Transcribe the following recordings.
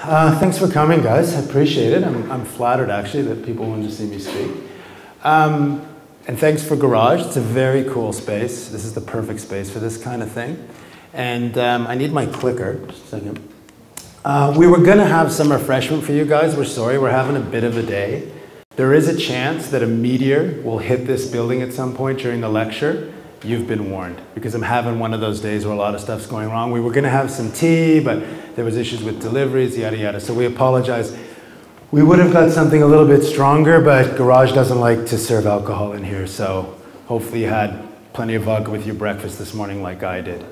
Thanks for coming, guys. I appreciate it. I'm flattered, actually, that people wanted to see me speak. And thanks for Garage. It's a very cool space. This is the perfect space for this kind of thing. And I need my clicker. Just a second. We were going to have some refreshment for you guys. We're sorry. We're having a bit of a day. There is a chance that a meteor will hit this building at some point during the lecture. You've been warned, because I'm having one of those days where a lot of stuff's going wrong. We were going to have some tea, but there was issues with deliveries, yada, yada. So we apologize. We would have got something a little bit stronger, but Garage doesn't like to serve alcohol in here. So hopefully you had plenty of vodka with your breakfast this morning like I did.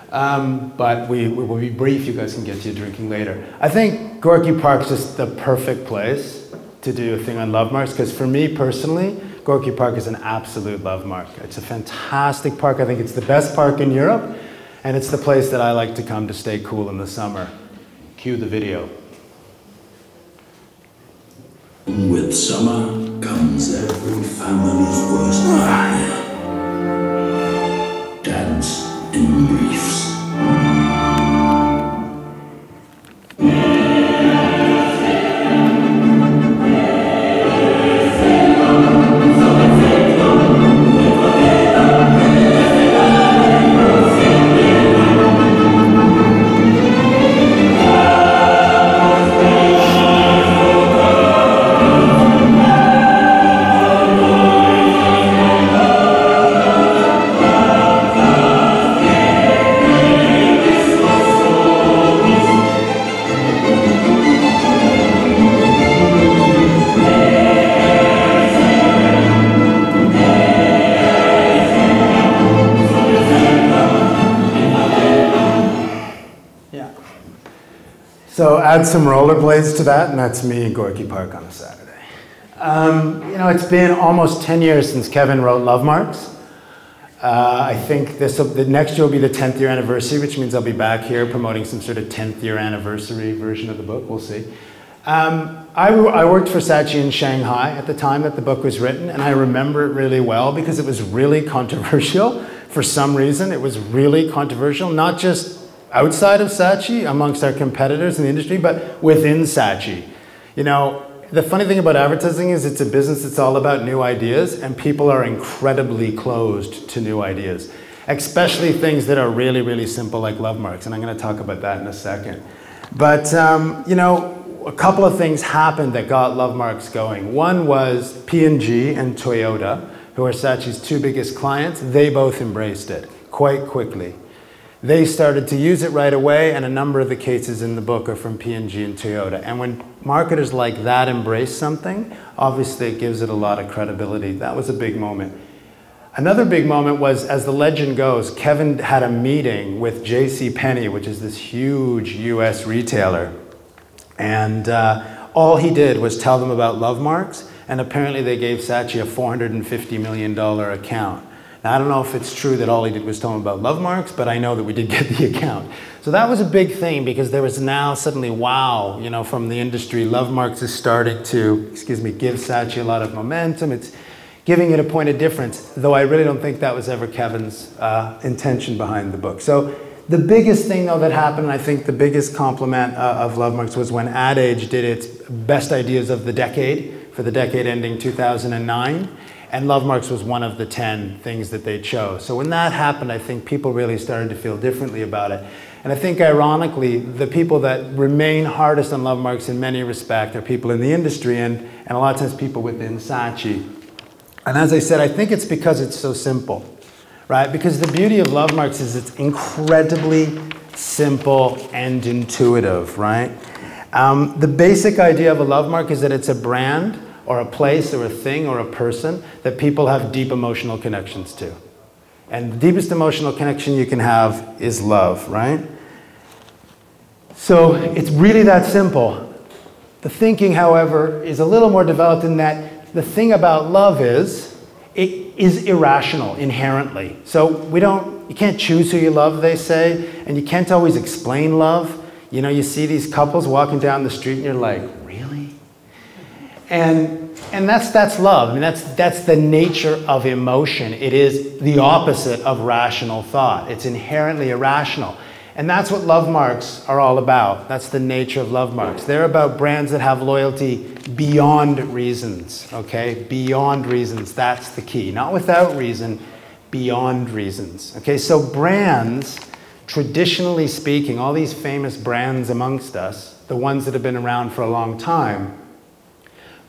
But we will be brief. You guys can get to your drinking later. I think Gorky Park's just the perfect place to do a thing on Loveworks, because for me personally, Gorky Park is an absolute love mark. It's a fantastic park. I think it's the best park in Europe, and it's the place that I like to come to stay cool in the summer. Cue the video. With summer comes every family's worst nightmare. Dads in briefs. So add some rollerblades to that, and that's me in Gorky Park on a Saturday. You know, it's been almost 10 years since Kevin wrote Loveworks. I think the next year will be the 10th year anniversary, which means I'll be back here promoting some sort of 10th year anniversary version of the book. We'll see. I worked for Saatchi in Shanghai at the time that the book was written, and I remember it really well because it was really controversial. For some reason, it was really controversial, not just outside of Saatchi, amongst our competitors in the industry, but within Saatchi. You know, the funny thing about advertising is it's a business that's all about new ideas, and people are incredibly closed to new ideas, especially things that are really, really simple like Loveworks, and I'm going to talk about that in a second. But, you know, a couple of things happened that got Loveworks going. One was P&G and Toyota, who are Saatchi's two biggest clients. They both embraced it quite quickly. They started to use it right away, and a number of the cases in the book are from P&G and Toyota. And when marketers like that embrace something, obviously it gives it a lot of credibility. That was a big moment. Another big moment was, as the legend goes, Kevin had a meeting with JCPenney, which is this huge US retailer. And all he did was tell them about Loveworks, and apparently they gave Saatchi a $450 million account. Now, I don't know if it's true that all he did was tell him about Loveworks, but I know that we did get the account. So that was a big thing, because there was now suddenly, wow, you know, from the industry, Loveworks is starting to, give Saatchi a lot of momentum. It's giving it a point of difference, though I really don't think that was ever Kevin's intention behind the book. So the biggest thing, though, that happened, and I think the biggest compliment of Loveworks, was when Ad Age did its best ideas of the decade, for the decade ending 2009. And Loveworks was one of the 10 things that they chose. So when that happened, I think people really started to feel differently about it. And I think, ironically, the people that remain hardest on Loveworks in many respects are people in the industry and a lot of times people within Saatchi. And as I said, I think it's because it's so simple, right? Because the beauty of Loveworks is it's incredibly simple and intuitive, right? The basic idea of a Lovework is that it's a brand or a place or a thing or a person that people have deep emotional connections to. And the deepest emotional connection you can have is love, right? So it's really that simple. The thinking, however, is a little more developed in that the thing about love is, it is irrational inherently. So you can't choose who you love, they say, and you can't always explain love. You know, you see these couples walking down the street and you're like, really? And that's love. I mean, that's the nature of emotion. It is the opposite of rational thought. It's inherently irrational. And that's what love marks are all about. That's the nature of love marks. They're about brands that have loyalty beyond reasons, okay? Beyond reasons, that's the key. Not without reason, beyond reasons, okay? So brands, traditionally speaking, all these famous brands amongst us, the ones that have been around for a long time,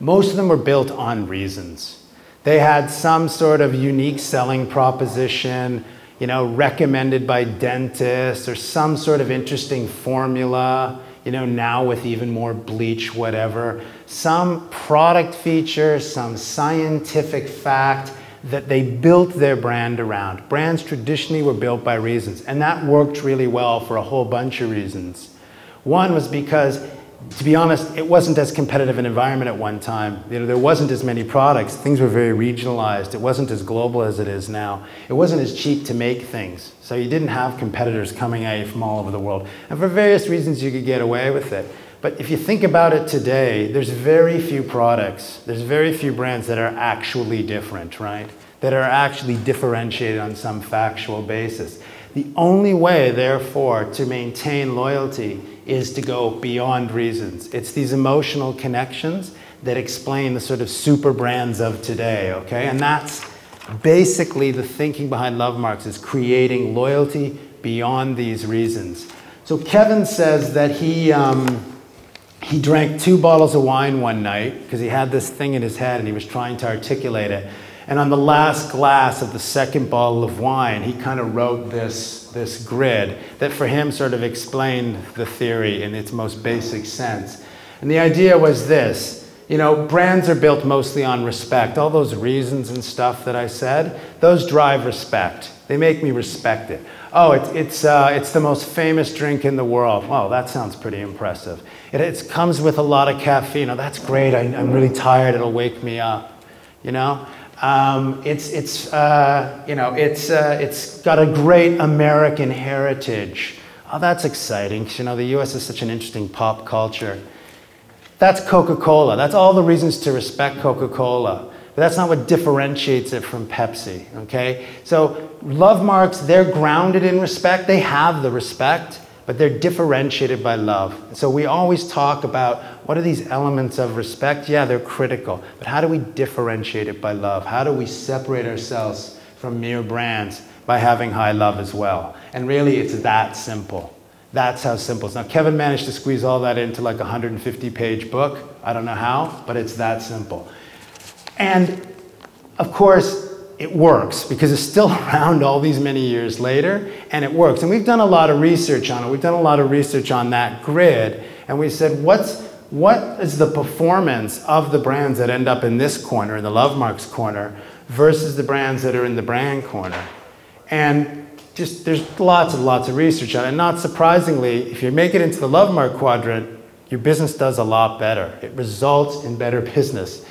most of them were built on reasons. They had some sort of unique selling proposition, you know, recommended by dentists, or some sort of interesting formula, you know, now with even more bleach, whatever. Some product feature, some scientific fact that they built their brand around. Brands traditionally were built by reasons, and that worked really well for a whole bunch of reasons. One was because, to be honest, it wasn't as competitive an environment at one time. You know, there wasn't as many products. Things were very regionalized. It wasn't as global as it is now. It wasn't as cheap to make things. So you didn't have competitors coming at you from all over the world. And for various reasons, you could get away with it. But if you think about it today, there's very few products, there's very few brands that are actually different, right? That are actually differentiated on some factual basis. The only way, therefore, to maintain loyalty is to go beyond reasons. It's these emotional connections that explain the sort of super brands of today, okay? And that's basically the thinking behind love marks, is creating loyalty beyond these reasons. So Kevin says that he drank 2 bottles of wine one night because he had this thing in his head and he was trying to articulate it. And on the last glass of the second bottle of wine, he kind of wrote this grid that for him sort of explained the theory in its most basic sense. And the idea was this: you know, brands are built mostly on respect. All those reasons and stuff that I said, those drive respect. They make me respect it. Oh, it's the most famous drink in the world. Wow, that sounds pretty impressive. It comes with a lot of caffeine. Oh, that's great. I'm really tired. It'll wake me up. You know. It's got a great American heritage. Oh, that's exciting. You know, the US is such an interesting pop culture. That's Coca-Cola. That's all the reasons to respect Coca-Cola. But that's not what differentiates it from Pepsi, okay? So love marks, they're grounded in respect. They have the respect, but they're differentiated by love. So we always talk about, what are these elements of respect? Yeah, they're critical, but how do we differentiate it by love? How do we separate ourselves from mere brands by having high love as well? And really, it's that simple. That's how simple it is. Now, Kevin managed to squeeze all that into like a 150-page book. I don't know how, but it's that simple. And of course, it works because it's still around all these many years later, and it works. And we've done a lot of research on it. We've done a lot of research on that grid, and we said, what is the performance of the brands that end up in this corner, in the love marks corner, versus the brands that are in the brand corner? And just there's lots and lots of research on it. And not surprisingly, if you make it into the love mark quadrant, your business does a lot better. It results in better business.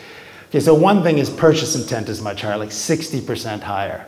Okay, so one thing is purchase intent is much higher, like 60% higher.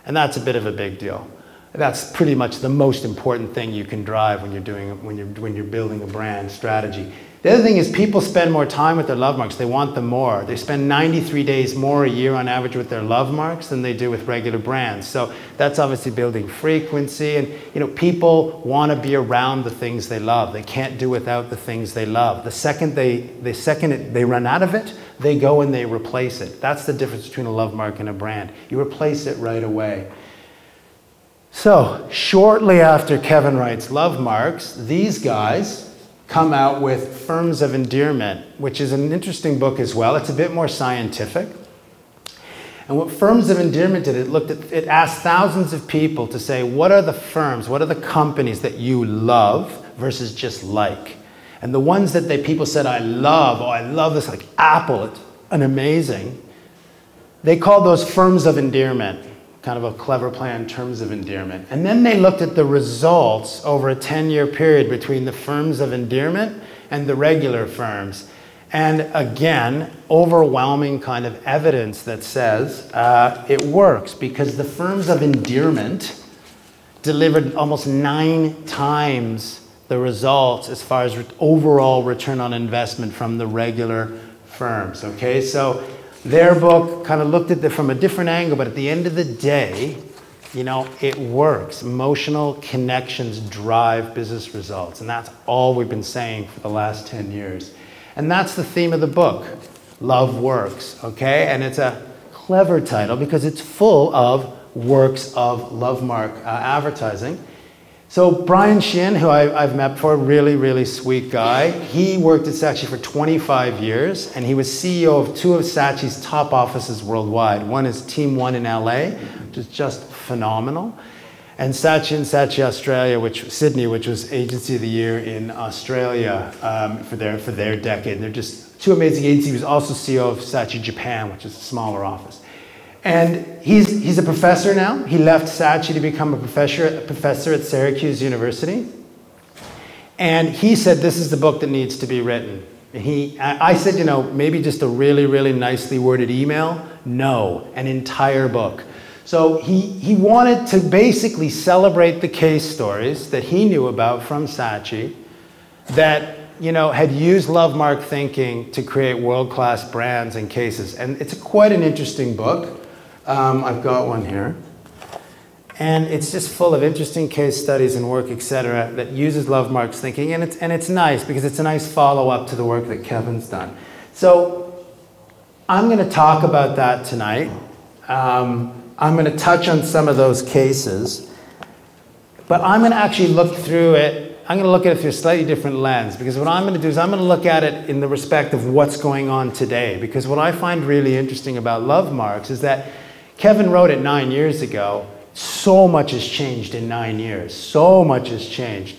And that's a bit of a big deal. That's pretty much the most important thing you can drive when you're building a brand strategy. The other thing is people spend more time with their love marks. They want them more. They spend 93 days more a year on average with their love marks than they do with regular brands. So that's obviously building frequency. And you know, people want to be around the things they love. They can't do without the things they love. The second they run out of it, they go and they replace it. That's the difference between a love mark and a brand. You replace it right away. So shortly after Kevin writes love marks, these guys come out with Firms of Endearment, which is an interesting book as well. It's a bit more scientific. And what Firms of Endearment did, it asked thousands of people to say, what are the firms, what are the companies that you love versus just like? And the ones that people said, I love this, like Apple, it's an amazing. They called those Firms of Endearment. Kind of a clever play on terms of endearment. And then they looked at the results over a 10-year period between the Firms of Endearment and the regular firms. And again, overwhelming kind of evidence that says it works, because the Firms of Endearment delivered almost 9 times the results as far as overall return on investment from the regular firms, okay? So their book kind of looked at it from a different angle, but at the end of the day, You know, it works. Emotional connections drive business results. And that's all we've been saying for the last 10 years. And that's the theme of the book, Loveworks, okay? And it's a clever title because it's full of works of Lovemark advertising. So Brian Sheehan, who I've met before, really, really sweet guy. He worked at Saatchi for 25 years, and he was CEO of 2 of Saatchi's top offices worldwide. One is Team 1 in LA, which is just phenomenal. And Saatchi Australia, Sydney, which was Agency of the Year in Australia for their decade. And they're just 2 amazing agencies. He was also CEO of Saatchi Japan, which is a smaller office. And he's a professor now. He left Saatchi to become a professor at Syracuse University. And he said, this is the book that needs to be written. And I said, you know, maybe just a really, really nicely worded email. No, an entire book. So he wanted to basically celebrate the case stories that he knew about from Saatchi that, you know, had used Lovemark thinking to create world-class brands and cases. And it's quite an interesting book. I've got one here. And it's just full of interesting case studies and work, etc., that uses Lovemark's thinking. And it's nice because it's a nice follow-up to the work that Kevin's done. So I'm going to talk about that tonight. I'm going to touch on some of those cases. But I'm going to actually look through it. I'm going to look at it through a slightly different lens. Because what I'm going to do is I'm going to look at it in the respect of what's going on today. Because what I find really interesting about Lovemarks is that Kevin wrote it 9 years ago. So much has changed in 9 years. So much has changed.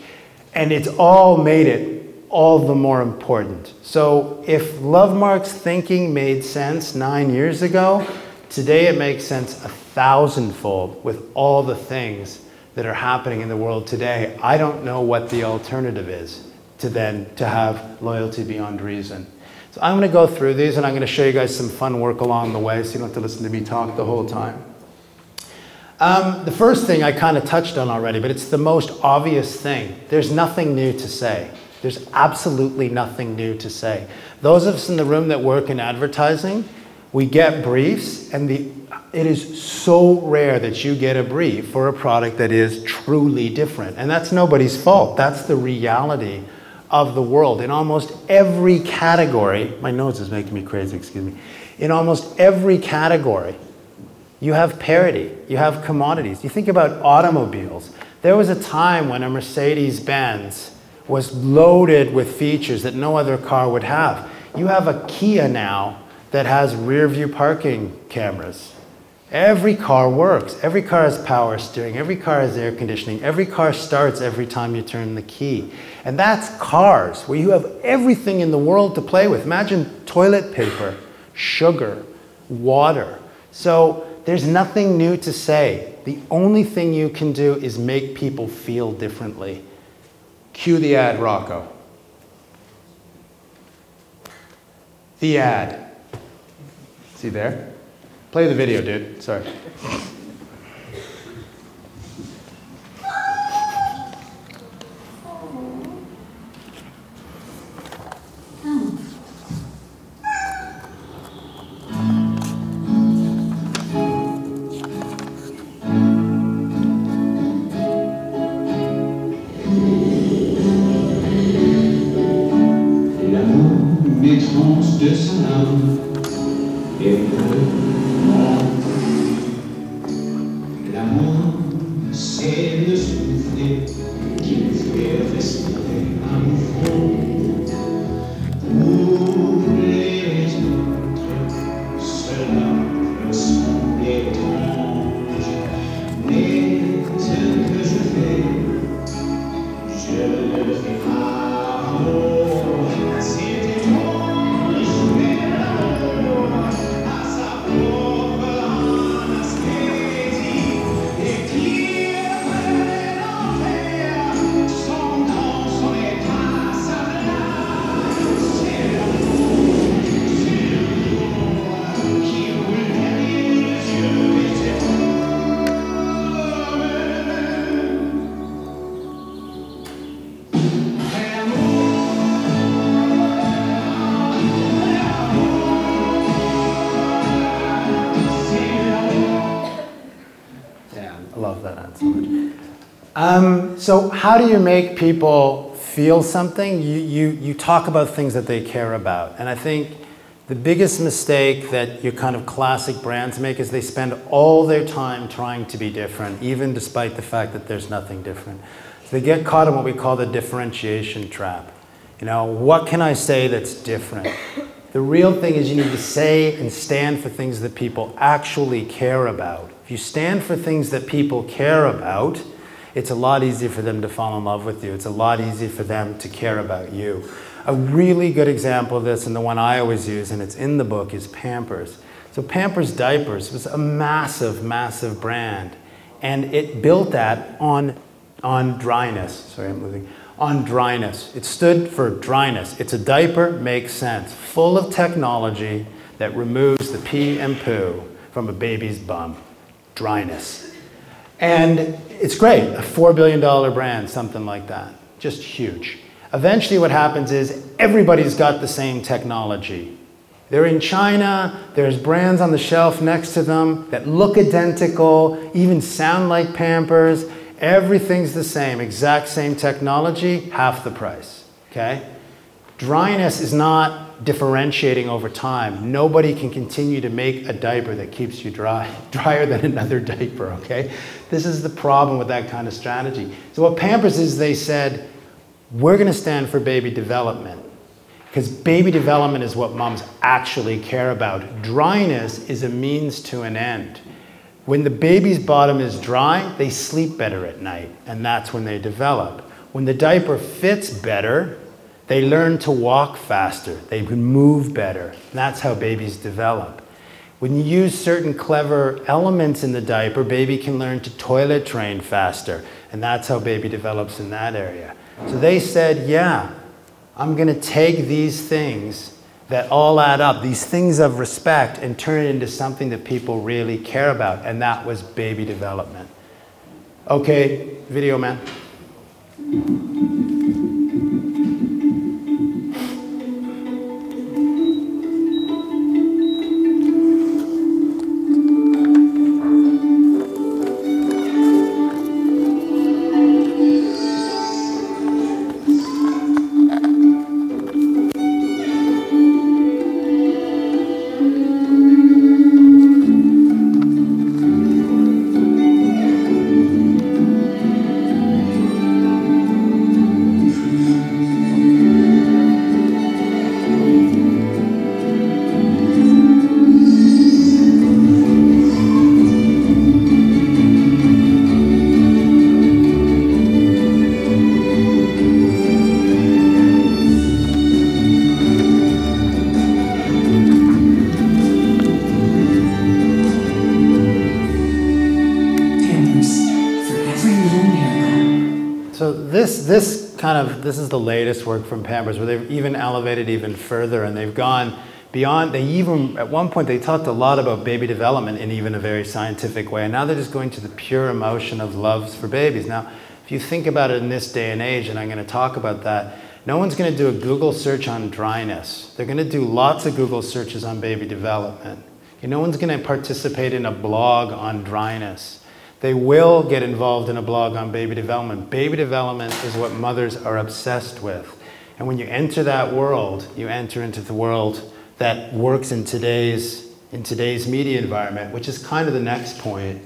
And it's all made it all the more important. So if Lovemark's thinking made sense 9 years ago, today it makes sense 1,000-fold with all the things that are happening in the world today. I don't know what the alternative is to have loyalty beyond reason. So I'm going to go through these and I'm going to show you guys some fun work along the way so you don't have to listen to me talk the whole time. The first thing I kind of touched on already, but it's the most obvious thing. There's nothing new to say. There's absolutely nothing new to say. Those of us in the room that work in advertising, we get briefs, and it is so rare that you get a brief for a product that is truly different. And that's nobody's fault. That's the reality of the world. In almost every category, my nose is making me crazy, excuse me. In almost every category, you have parity, you have commodities. You think about automobiles. There was a time when a Mercedes-Benz was loaded with features that no other car would have. You have a Kia now that has rear view parking cameras. Every car works. Every car has power steering. Every car has air conditioning. Every car starts every time you turn the key. And that's cars, where you have everything in the world to play with. Imagine toilet paper, sugar, water. So there's nothing new to say. The only thing you can do is make people feel differently. Cue the ad, Rocco. The ad. See there? Play the video, dude. Sorry. De son âme et l'amour, c'est le souffler qui nous fait respirer un fond pour les autres. Cela peut sembler étrange, mais ce que je fais par amour. C'est étrange. So how do you make people feel something? You talk about things that they care about. And I think the biggest mistake that your kind of classic brands make is they spend all their time trying to be different, even despite the fact that there's nothing different. So they get caught in what we call the differentiation trap. You know, what can I say that's different? The real thing is you need to say and stand for things that people actually care about. If you stand for things that people care about, it's a lot easier for them to fall in love with you. It's a lot easier for them to care about you. A really good example of this, and the one I always use, and it's in the book, is Pampers. So Pampers Diapers was a massive, massive brand. And it built that on dryness. Sorry, I'm moving. On dryness. It stood for dryness. It's a diaper, makes sense. Full of technology that removes the pee and poo from a baby's bum. Dryness. And it's great. A $4 billion brand, something like that. Just huge. Eventually what happens is everybody's got the same technology. They're in China, there's brands on the shelf next to them that look identical, even sound like Pampers. Everything's the same, exact same technology, half the price, okay? Dryness is not differentiating over time. Nobody can continue to make a diaper that keeps you dry, drier than another diaper, okay? This is the problem with that kind of strategy. So what Pampers is, they said, we're gonna stand for baby development, because baby development is what moms actually care about. Dryness is a means to an end. When the baby's bottom is dry, they sleep better at night, and that's when they develop. When the diaper fits better, they learn to walk faster, they can move better. That's how babies develop. When you use certain clever elements in the diaper, baby can learn to toilet train faster, and that's how baby develops in that area. So they said, yeah, I'm going to take these things that all add up, these things of respect, and turn it into something that people really care about, and that was baby development. Okay, video man. This is the latest work from Pampers, where they've even elevated even further, and they've gone beyond. They even, at one point, they talked a lot about baby development in even a very scientific way, and now they're just going to the pure emotion of love for babies. Now, if you think about it in this day and age, and I'm going to talk about that, no one's going to do a Google search on dryness. They're going to do lots of Google searches on baby development. No one's going to participate in a blog on dryness. They will get involved in a blog on baby development. Baby development is what mothers are obsessed with. And when you enter that world, you enter into the world that works in today's media environment, which is kind of the next point.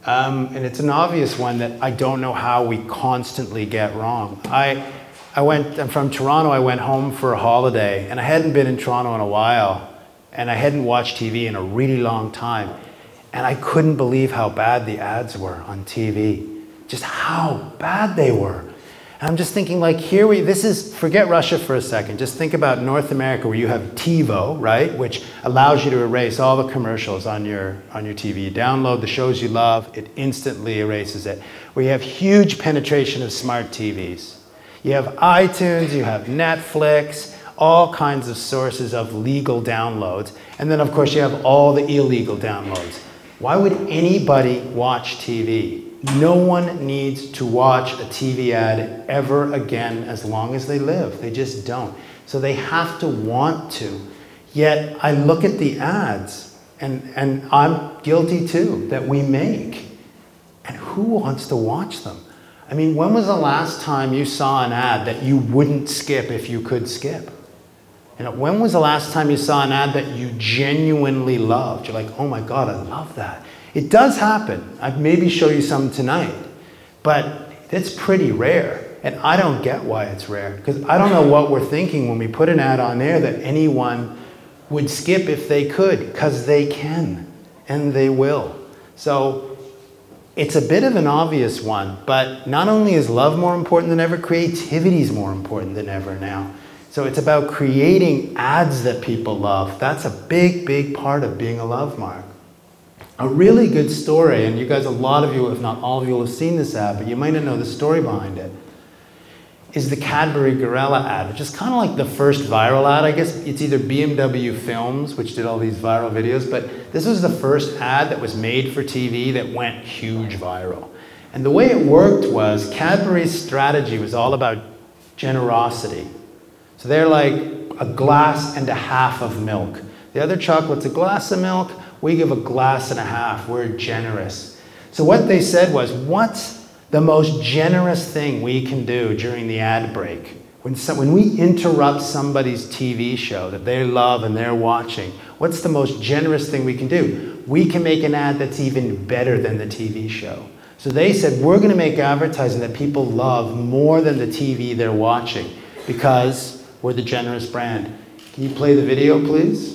And it's an obvious one that I don't know how we constantly get wrong. I'm from Toronto. I went home for a holiday, and I hadn't been in Toronto in a while, and I hadn't watched TV in a really long time. And I couldn't believe how bad the ads were on TV. Just how bad they were. And I'm just thinking, like, forget Russia for a second. Just think about North America, where you have TiVo, right? Which allows you to erase all the commercials on your TV. You download the shows you love, it instantly erases it. Where you have huge penetration of smart TVs. You have iTunes, you have Netflix, all kinds of sources of legal downloads. And then, of course, you have all the illegal downloads. Why would anybody watch TV? No one needs to watch a TV ad ever again as long as they live. They just don't. So they have to want to. Yet I look at the ads, and I'm guilty too, that we make. And who wants to watch them? I mean, when was the last time you saw an ad that you wouldn't skip if you could skip? You know, when was the last time you saw an ad that you genuinely loved? You're like, oh my God, I love that. It does happen. I'd maybe show you some tonight, but it's pretty rare. And I don't get why it's rare, because I don't know what we're thinking when we put an ad on there that anyone would skip if they could, because they can, and they will. So it's a bit of an obvious one, but not only is love more important than ever, creativity is more important than ever now. So it's about creating ads that people love. That's a big, big part of being a love mark. A really good story, and you guys, a lot of you, if not all of you, will have seen this ad, but you might not know the story behind it, is the Cadbury Gorilla ad, which is kind of like the first viral ad. I guess it's either BMW Films, which did all these viral videos, but this was the first ad that was made for TV that went huge viral. And the way it worked was Cadbury's strategy was all about generosity. So they're like a glass and a half of milk. The other chocolate's a glass of milk, we give a glass and a half, we're generous. So what they said was, what's the most generous thing we can do during the ad break? When we interrupt somebody's TV show that they love and they're watching, what's the most generous thing we can do? We can make an ad that's even better than the TV show. So they said, we're going to make advertising that people love more than the TV they're watching, because we're the generous brand. Can you play the video, please?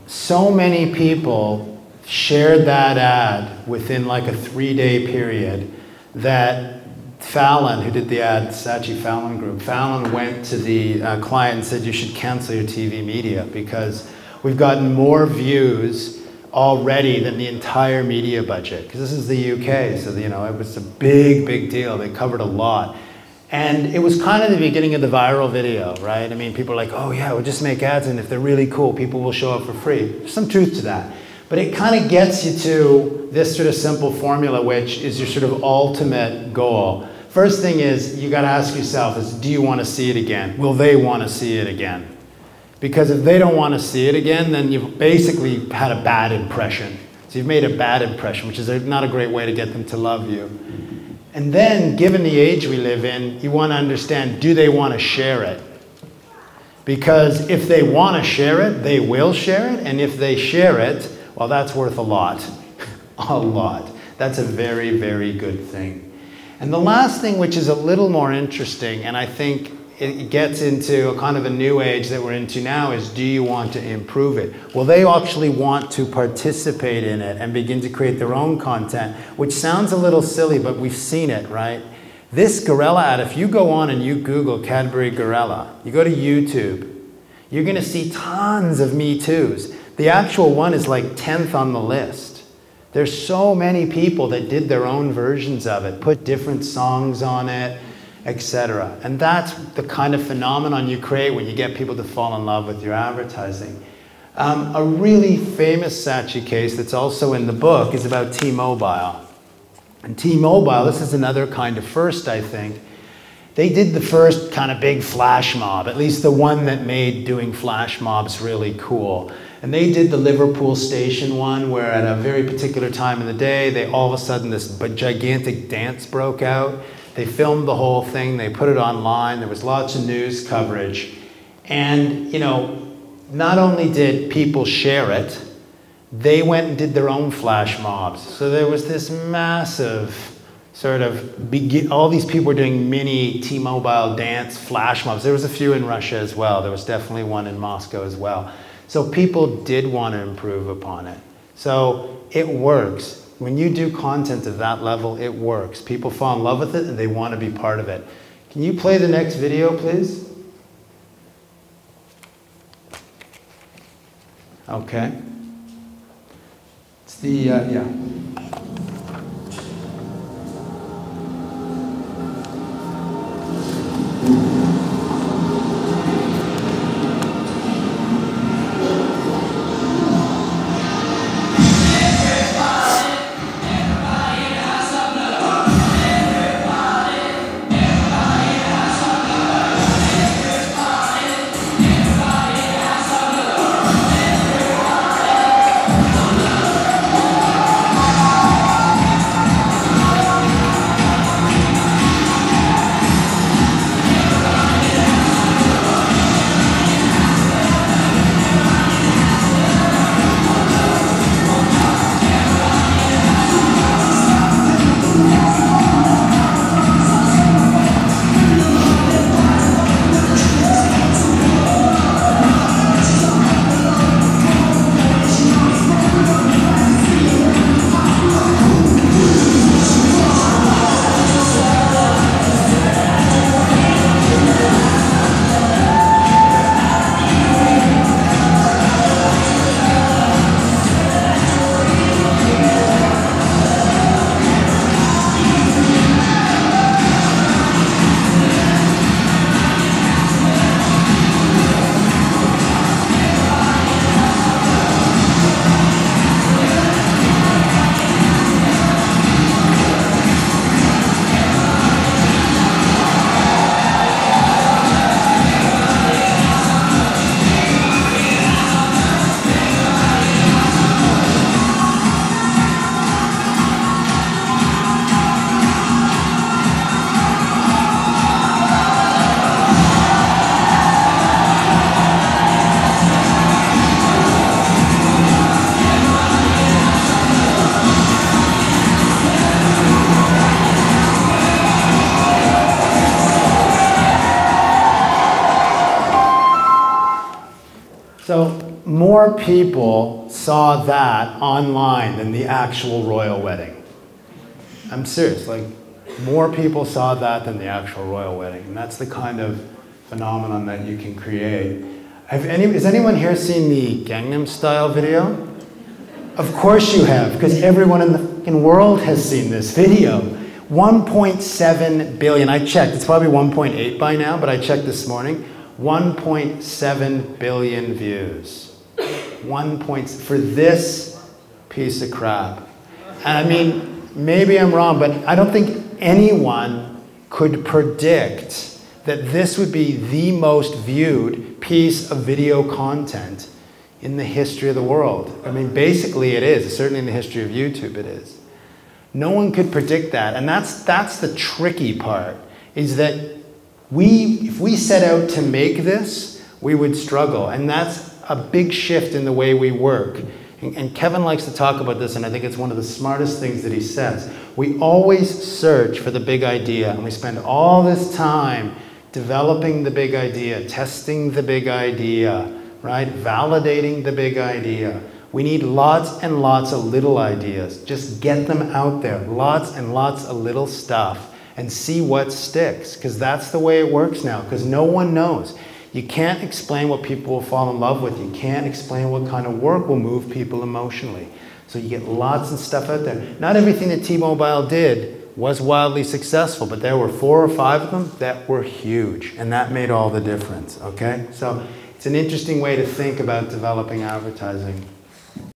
So many people shared that ad within like a 3-day period that Fallon, who did the ad, Saatchi Fallon Group, Fallon went to the client and said, you should cancel your TV media because we've gotten more views already than the entire media budget. Because this is the UK, so you know, it was a big, big deal. They covered a lot. And it was kind of the beginning of the viral video, right? I mean, people are like, oh yeah, we'll just make ads, and if they're really cool, people will show up for free. There's some truth to that. But it kind of gets you to this sort of simple formula, which is your sort of ultimate goal. First thing is, you gotta ask yourself is, do you wanna see it again? Will they wanna see it again? Because if they don't wanna see it again, then you've basically had a bad impression. So you've made a bad impression, which is not a great way to get them to love you. And then, given the age we live in, you want to understand, do they want to share it? Because if they want to share it, they will share it. And if they share it, well, that's worth a lot. A lot. That's a very, very good thing. And the last thing, which is a little more interesting, and I think it gets into a kind of a new age that we're into now, is do you want to improve it? Well, they actually want to participate in it and begin to create their own content, which sounds a little silly, but we've seen it, right? This gorilla ad, if you go on and you Google Cadbury Gorilla, you go to YouTube, you're gonna see tons of Me Too's. The actual one is like 10th on the list. There's so many people that did their own versions of it, put different songs on it, etc. And that's the kind of phenomenon you create when you get people to fall in love with your advertising. A really famous Saatchi case that's also in the book is about T-Mobile. And T-Mobile, this is another kind of first, I think. They did the first kind of big flash mob, at least the one that made doing flash mobs really cool. And they did the Liverpool station one, where at a very particular time in the day, all of a sudden this gigantic dance broke out. They filmed the whole thing, they put it online, there was lots of news coverage. And, you know, not only did people share it, they went and did their own flash mobs. So there was this massive sort of, all these people were doing mini T-Mobile dance flash mobs. There was a few in Russia as well. There was definitely one in Moscow as well. So people did want to improve upon it. So it works. When you do content of that level, it works. People fall in love with it and they want to be part of it. Can you play the next video, please? Okay. It's the, yeah. So more people saw that online than the actual royal wedding. I'm serious, like more people saw that than the actual royal wedding. And that's the kind of phenomenon that you can create. Has anyone here seen the Gangnam Style video? Of course you have, because everyone in the fucking world has seen this video. 1.7 billion, I checked, it's probably 1.8 by now, but I checked this morning. 1.7 billion views. For this piece of crap. And I mean, maybe I'm wrong, but I don't think anyone could predict that this would be the most viewed piece of video content in the history of the world. I mean, basically it is. Certainly in the history of YouTube it is. No one could predict that. And that's the tricky part, is that if we set out to make this, we would struggle. And that's a big shift in the way we work. And Kevin likes to talk about this, and I think it's one of the smartest things that he says. We always search for the big idea, and we spend all this time developing the big idea, testing the big idea, right? Validating the big idea. We need lots and lots of little ideas. Just get them out there. Lots and lots of little stuff. And see what sticks, because that's the way it works now, because no one knows. You can't explain what people will fall in love with. You can't explain what kind of work will move people emotionally. So you get lots of stuff out there. Not everything that T-Mobile did was wildly successful, but there were 4 or 5 of them that were huge, and that made all the difference, okay? So it's an interesting way to think about developing advertising.